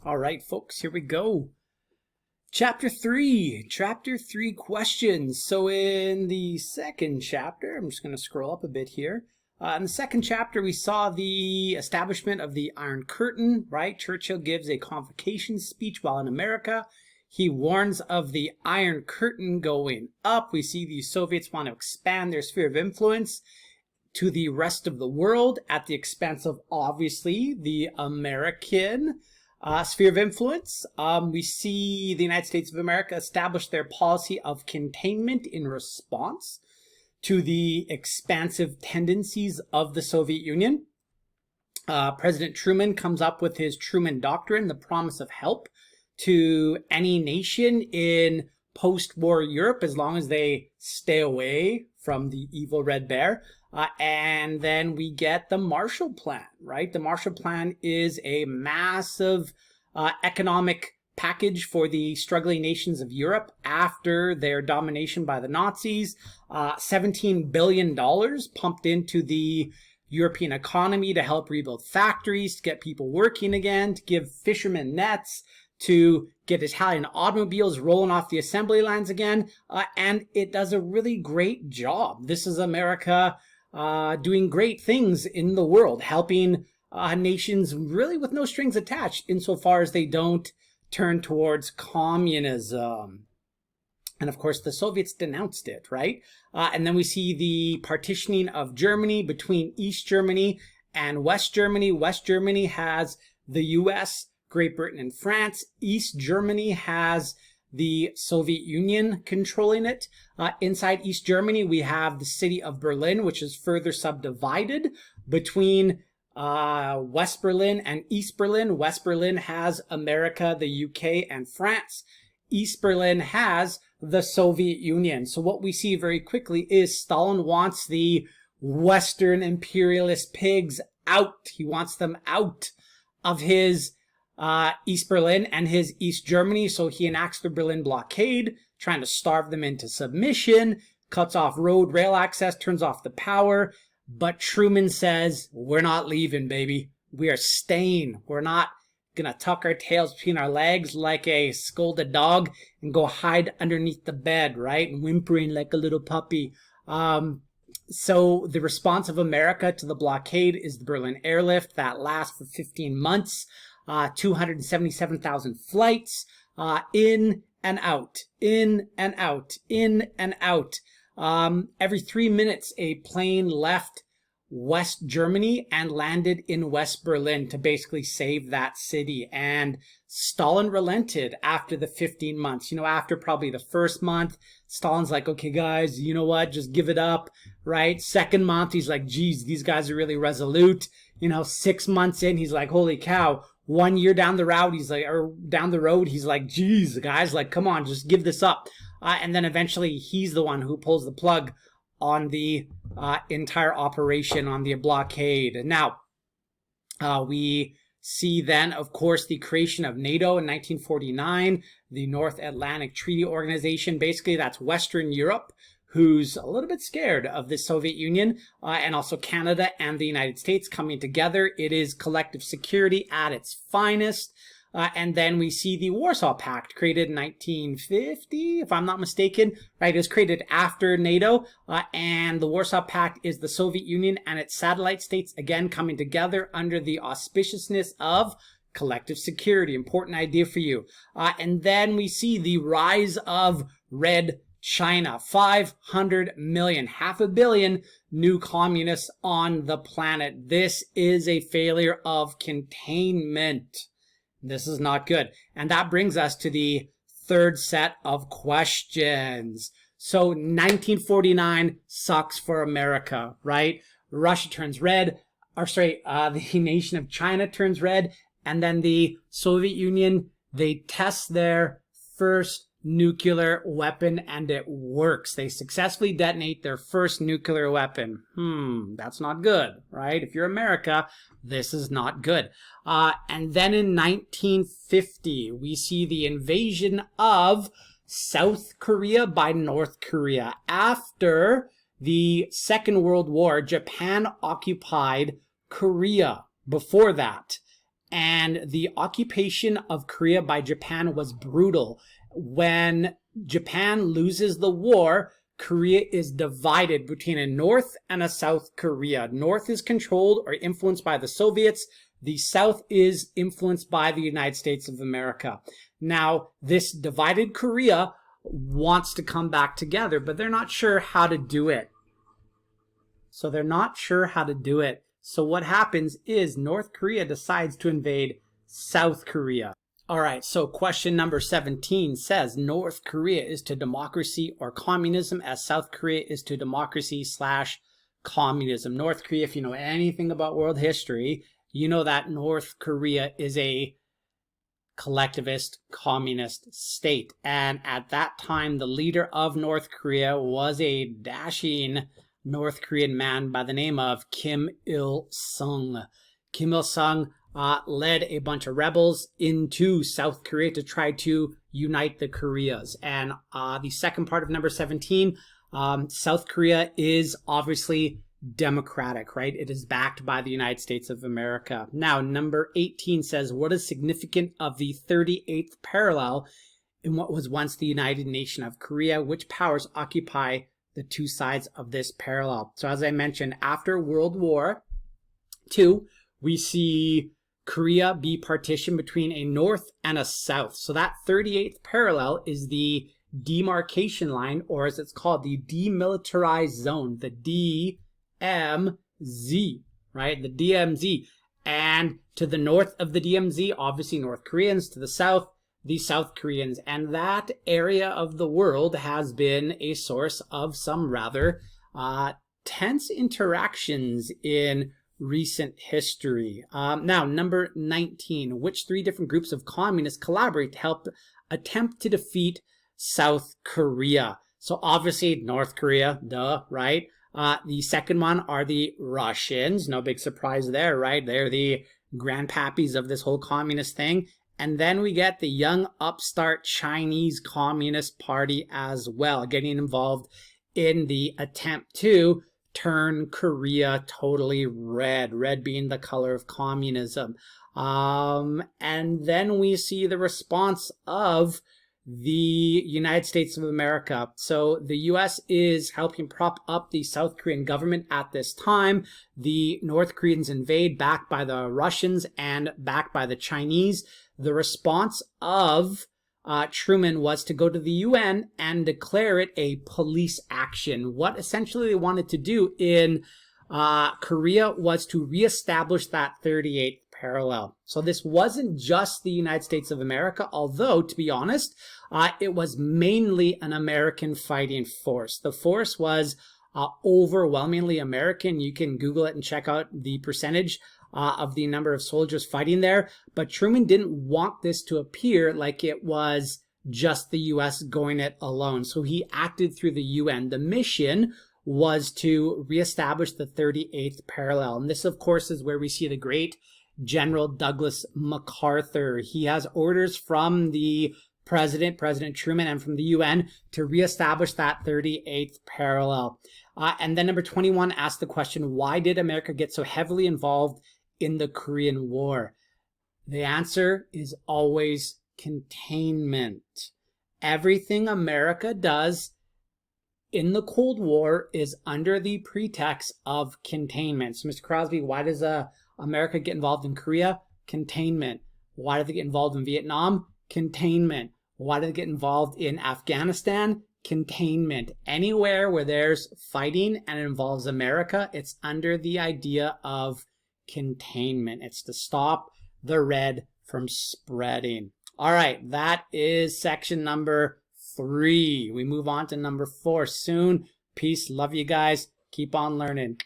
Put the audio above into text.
All right, folks, here we go. Chapter 3 questions. So in the second chapter, I'm just going to scroll up a bit here. In the second chapter, we saw the establishment of the Iron Curtain, right? Churchill gives a convocation speech while in America. He warns of the Iron Curtain going up. We see the Soviets want to expand their sphere of influence to the rest of the world at the expense of, obviously, the American sphere of influence. We see the United States of America establish their policy of containment in response to the expansive tendencies of the Soviet Union. President Truman comes up with his Truman Doctrine, the promise of help to any nation in post-war Europe as long as they stay away from the evil Red Bear. And then we get the Marshall Plan, right? The Marshall Plan is a massive economic package for the struggling nations of Europe after their domination by the Nazis. $17 billion pumped into the European economy to help rebuild factories, to get people working again, to give fishermen nets, to get Italian automobiles rolling off the assembly lines again. And it does a really great job. This is America doing great things in the world, helping nations really with no strings attached insofar as they don't turn towards communism. And of course, the Soviets denounced it, right? And then we see the partitioning of Germany between East Germany and West Germany. West Germany has the US, Great Britain, and France. East Germany has the Soviet Union controlling it. Inside East Germany, we have the city of Berlin, which is further subdivided between West Berlin and East Berlin. West Berlin has America, the UK, and France. East Berlin has the Soviet Union. So what we see very quickly is Stalin wants the Western imperialist pigs out. He wants them out of his East Berlin and his East Germany. So he enacts the Berlin blockade, trying to starve them into submission, cuts off road, rail access, turns off the power. But Truman says, we're not leaving, baby. We are staying. We're not going to tuck our tails between our legs like a scolded dog and go hide underneath the bed, right? And whimpering like a little puppy. So the response of America to the blockade is the Berlin airlift that lasts for 15 months. 277,000 flights, in and out, in and out, in and out. Every 3 minutes, a plane left West Germany and landed in West Berlin to basically save that city. And Stalin relented after the 15 months. You know, after probably the first month, Stalin's like, okay, guys, you know what? Just give it up, right? Second month, he's like, geez, these guys are really resolute. You know, 6 months in, he's like, holy cow. 1 year down the road, he's like, geez, guys, like, come on, just give this up. And then eventually he's the one who pulls the plug on the entire operation, on the blockade. Now, we see then, of course, the creation of NATO in 1949, the North Atlantic Treaty Organization. Basically, that's Western Europe, who's a little bit scared of the Soviet Union, and also Canada and the United States coming together. It is collective security at its finest. And then we see the Warsaw Pact, created in 1950, if I'm not mistaken, right? It was created after NATO, and the Warsaw Pact is the Soviet Union and its satellite states, again, coming together under the auspiciousness of collective security. Important idea for you. And then we see the rise of Red China, 500 million, 500 million new communists on the planet. This is a failure of containment. This is not good. And that brings us to the third set of questions. So 1949 sucks for America, right? Russia turns red, the nation of China turns red, and then the Soviet Union, they test their first nuclear weapon and it works. They successfully detonate their first nuclear weapon. That's not good, right? If you're America, this is not good. And then in 1950, we see the invasion of South Korea by North Korea. After the Second World War, Japan occupied Korea before that. And the occupation of Korea by Japan was brutal. When Japan loses the war, Korea is divided between a North and a South Korea. North is controlled or influenced by the Soviets. The South is influenced by the United States of America. Now, this divided Korea wants to come back together, but they're not sure how to do it. So what happens is North Korea decides to invade South Korea. All right, so question number 17 says North Korea is to democracy or communism as South Korea is to democracy/communism. North Korea, if you know anything about world history, you know that North Korea is a collectivist communist state. And at that time, the leader of North Korea was a dashing North Korean man by the name of Kim Il-sung. Kim Il-sung led a bunch of rebels into South Korea to try to unite the Koreas. And the second part of number 17, South Korea is obviously democratic, right? It is backed by the United States of America. Now, number 18 says, what is significant of the 38th parallel in what was once the United Nation of Korea? Which powers occupy the two sides of this parallel? So as I mentioned, after World War II, we see Korea be partitioned between a North and a South. So that 38th parallel is the demarcation line, or as it's called, the demilitarized zone, the DMZ, right? The DMZ. And to the north of the DMZ, obviously North Koreans, to the south, the South Koreans. And that area of the world has been a source of some rather tense interactions in recent history. Now, number 19, which three different groups of communists collaborate to help attempt to defeat South Korea? So obviously North Korea, duh, right? The second one are the Russians. No big surprise there, right? They're the grandpappies of this whole communist thing. And then we get the young upstart Chinese Communist Party as well, getting involved in the attempt to turn Korea totally red, red being the color of communism. And then we see the response of the United States of America. So the US is helping prop up the South Korean government at this time. The North Koreans invade, backed by the Russians and backed by the Chinese. The response of Truman was to go to the UN and declare it a police action. What essentially they wanted to do in Korea was to reestablish that 38th parallel. So this wasn't just the United States of America, although, to be honest, it was mainly an American fighting force. The force was overwhelmingly American. You can Google it and check out the percentage of the number of soldiers fighting there. But Truman didn't want this to appear like it was just the US going it alone. So he acted through the UN. The mission was to reestablish the 38th parallel. And this, of course, is where we see the great General Douglas MacArthur. He has orders from the President Truman, and from the UN to reestablish that 38th parallel. And then number 21 asks the question, why did America get so heavily involved in the Korean War? The answer is always containment. Everything America does in the Cold War is under the pretext of containment. So, Mr. Crosby, why does America get involved in Korea? Containment. Why do they get involved in Vietnam? Containment. Why do they get involved in Afghanistan? Containment. Anywhere where there's fighting and it involves America, it's under the idea of containment. It's to stop the red from spreading. All right, that is section number 3. We move on to number 4 soon. Peace. Love you guys. Keep on learning.